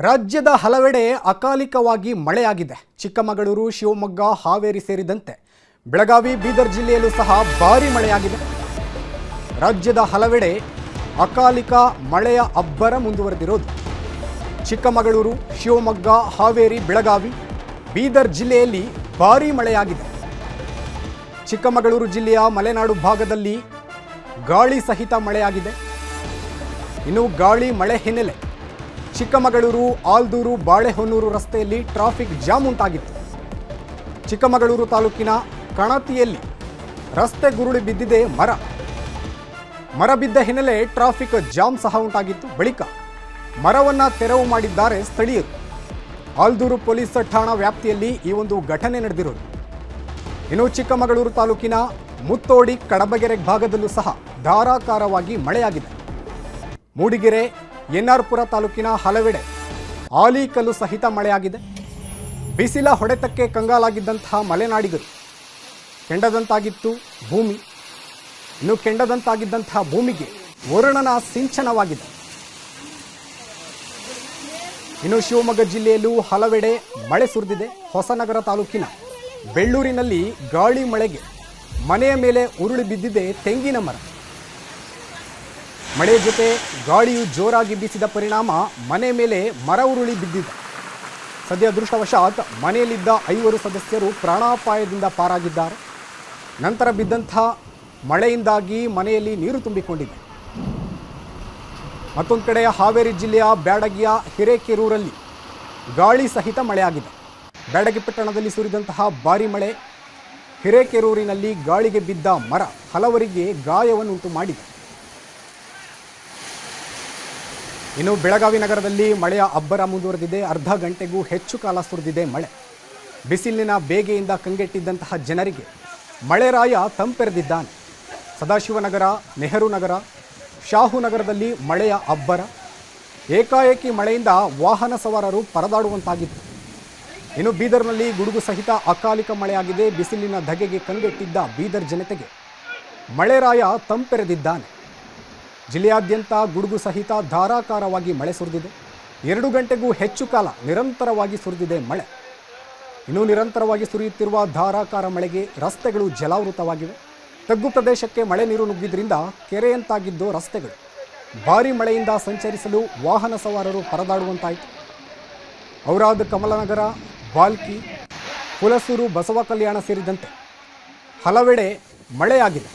ರಾಜ್ಯದ ಹಲವೆಡೆ ಅಕಾಲಿಕವಾಗಿ ಮಳೆಯಾಗಿದೆ. ಚಿಕ್ಕಮಗಳೂರು, ಶಿವಮೊಗ್ಗ, ಹಾವೇರಿ ಸೇರಿದಂತೆ ಬೆಳಗಾವಿ, ಬೀದರ್ ಜಿಲ್ಲೆಯಲ್ಲೂ ಸಹ ಭಾರೀ ಮಳೆಯಾಗಿದೆ. ರಾಜ್ಯದ ಹಲವೆಡೆ ಅಕಾಲಿಕ ಮಳೆಯ ಅಬ್ಬರ ಮುಂದುವರೆದಿರೋದು. ಚಿಕ್ಕಮಗಳೂರು, ಶಿವಮೊಗ್ಗ, ಹಾವೇರಿ, ಬೆಳಗಾವಿ, ಬೀದರ್ ಜಿಲ್ಲೆಯಲ್ಲಿ ಭಾರೀ ಮಳೆಯಾಗಿದೆ. ಚಿಕ್ಕಮಗಳೂರು ಜಿಲ್ಲೆಯ ಮಲೆನಾಡು ಭಾಗದಲ್ಲಿ ಗಾಳಿ ಸಹಿತ ಮಳೆಯಾಗಿದೆ. ಇನ್ನು ಗಾಳಿ ಮಳೆ ಹಿನ್ನೆಲೆ ಚಿಕ್ಕಮಗಳೂರು, ಆಲ್ದೂರು, ಬಾಳೆಹೊನ್ನೂರು ರಸ್ತೆಯಲ್ಲಿ ಟ್ರಾಫಿಕ್ ಜಾಮ್ ಉಂಟಾಗಿತ್ತು. ಚಿಕ್ಕಮಗಳೂರು ತಾಲೂಕಿನ ಕಣತಿಯಲ್ಲಿ ರಸ್ತೆ ಗುರುಳಿ ಬಿದ್ದಿದೆ ಮರ ಬಿದ್ದ ಹಿನ್ನೆಲೆ ಟ್ರಾಫಿಕ್ ಜಾಮ್ ಸಹ ಉಂಟಾಗಿತ್ತು. ಬಳಿಕ ಮರವನ್ನು ತೆರವು ಮಾಡಿದ್ದಾರೆ ಸ್ಥಳೀಯರು. ಆಲ್ದೂರು ಪೊಲೀಸ್ ಠಾಣಾ ವ್ಯಾಪ್ತಿಯಲ್ಲಿ ಈ ಒಂದು ಘಟನೆ ನಡೆದಿರೋದು. ಇನ್ನು ಚಿಕ್ಕಮಗಳೂರು ತಾಲೂಕಿನ ಮುತ್ತೋಡಿ, ಕಡಬಗೆರೆ ಭಾಗದಲ್ಲೂ ಸಹ ಧಾರಾಕಾರವಾಗಿ ಮಳೆಯಾಗಿದೆ. ಮೂಡಿಗೆರೆ, ಎನ್ಆರ್ಪುರ ತಾಲೂಕಿನ ಹಲವೆಡೆ ಆಲಿಕಲ್ಲು ಸಹಿತ ಮಳೆಯಾಗಿದೆ. ಬಿಸಿಲ ಹೊಡೆತಕ್ಕೆ ಕಂಗಾಲಾಗಿದ್ದಂತಹ ಮಲೆನಾಡಿಗರು ಕೆಂಡದಂತಾಗಿತ್ತು ಭೂಮಿ. ಇನ್ನು ಕೆಂಡದಂತಾಗಿದ್ದಂತಹ ಭೂಮಿಗೆ ವರುಣನ ಸಿಂಚನವಾಗಿದೆ. ಇನ್ನು ಶಿವಮೊಗ್ಗ ಜಿಲ್ಲೆಯಲ್ಲೂ ಹಲವೆಡೆ ಮಳೆ ಸುರಿದಿದೆ. ಹೊಸನಗರ ತಾಲೂಕಿನ ಬೆಳ್ಳೂರಿನಲ್ಲಿ ಗಾಳಿ ಮಳೆಗೆ ಮನೆಯ ಮೇಲೆ ಉರುಳಿ ಬಿದ್ದಿದೆ ತೆಂಗಿನ ಮರ. ಮಳೆ ಜೊತೆ ಗಾಳಿಯು ಜೋರಾಗಿ ಬೀಸಿದ ಪರಿಣಾಮ ಮನೆ ಮೇಲೆ ಮರ ಉರುಳಿ ಬಿದ್ದಿದೆ. ಸದ್ಯ ಅದೃಷ್ಟವಶಾತ್ ಮನೆಯಲ್ಲಿದ್ದ 5 ಸದಸ್ಯರು ಪ್ರಾಣಾಪಾಯದಿಂದ ಪಾರಾಗಿದ್ದಾರೆ. ನಂತರ ಬಿದ್ದಂಥ ಮಳೆಯಿಂದಾಗಿ ಮನೆಯಲ್ಲಿ ನೀರು ತುಂಬಿಕೊಂಡಿದೆ. ಮತ್ತೊಂದು ಕಡೆ ಹಾವೇರಿ ಜಿಲ್ಲೆಯ ಬ್ಯಾಡಗಿಯ ಹಿರೇಕೆರೂರಲ್ಲಿ ಗಾಳಿ ಸಹಿತ ಮಳೆಯಾಗಿದೆ. ಬ್ಯಾಡಗಿ ಪಟ್ಟಣದಲ್ಲಿ ಸುರಿದಂತಹ ಭಾರೀ ಮಳೆ ಹಿರೇಕೆರೂರಿನಲ್ಲಿ ಗಾಳಿಗೆ ಬಿದ್ದ ಮರ ಹಲವರಿಗೆ ಗಾಯವನ್ನುಂಟು ಮಾಡಿದೆ. ಇನ್ನು ಬೆಳಗಾವಿ ನಗರದಲ್ಲಿ ಮಳೆಯ ಅಬ್ಬರ ಮುಂದುವರೆದಿದೆ. ಅರ್ಧ ಗಂಟೆಗೂ ಹೆಚ್ಚು ಕಾಲ ಸುರಿದಿದೆ ಮಳೆ. ಬಿಸಿಲಿನ ಬೇಗೆಯಿಂದ ಕಂಗೆಟ್ಟಿದ್ದಂತಹ ಜನರಿಗೆ ಮಳೆರಾಯ ತಂಪೆರೆದಿದ್ದಾನೆ. ಸದಾಶಿವನಗರ, ನೆಹರು ನಗರ, ಶಾಹುನಗರದಲ್ಲಿ ಮಳೆಯ ಅಬ್ಬರ. ಏಕಾಏಕಿ ಮಳೆಯಿಂದ ವಾಹನ ಸವಾರರು ಪರದಾಡುವಂತಾಗಿತ್ತು. ಇನ್ನು ಬೀದರ್ನಲ್ಲಿ ಗುಡುಗು ಸಹಿತ ಅಕಾಲಿಕ ಮಳೆಯಾಗಿದೆ. ಬಿಸಿಲಿನ ಧಗೆಗೆ ಕಂಗೆಟ್ಟಿದ್ದ ಬೀದರ್ ಜನತೆಗೆ ಮಳೆರಾಯ ತಂಪೆರೆದಿದ್ದಾನೆ. ಜಿಲ್ಲೆಯಾದ್ಯಂತ ಗುಡುಗು ಸಹಿತ ಧಾರಾಕಾರವಾಗಿ ಮಳೆ ಸುರಿದಿದೆ. 2 ಗಂಟೆಗೂ ಹೆಚ್ಚು ಕಾಲ ನಿರಂತರವಾಗಿ ಸುರಿದಿದೆ ಮಳೆ. ಇನ್ನೂ ನಿರಂತರವಾಗಿ ಸುರಿಯುತ್ತಿರುವ ಧಾರಾಕಾರ ಮಳೆಗೆ ರಸ್ತೆಗಳು ಜಲಾವೃತವಾಗಿವೆ. ತಗ್ಗು ಪ್ರದೇಶಕ್ಕೆ ಮಳೆ ನೀರು ನುಗ್ಗಿದ್ರಿಂದ ಕೆರೆಯಂತಾಗಿದ್ದು ರಸ್ತೆಗಳು. ಭಾರೀ ಮಳೆಯಿಂದ ಸಂಚರಿಸಲು ವಾಹನ ಸವಾರರು ಪರದಾಡುವಂತಾಯಿತು. ಔರಾದ್, ಕಮಲನಗರ, ಬಾಲ್ಕಿ, ಹುಲಸೂರು, ಬಸವ ಕಲ್ಯಾಣ ಸೇರಿದಂತೆ ಹಲವೆಡೆ ಮಳೆಯಾಗಿದೆ.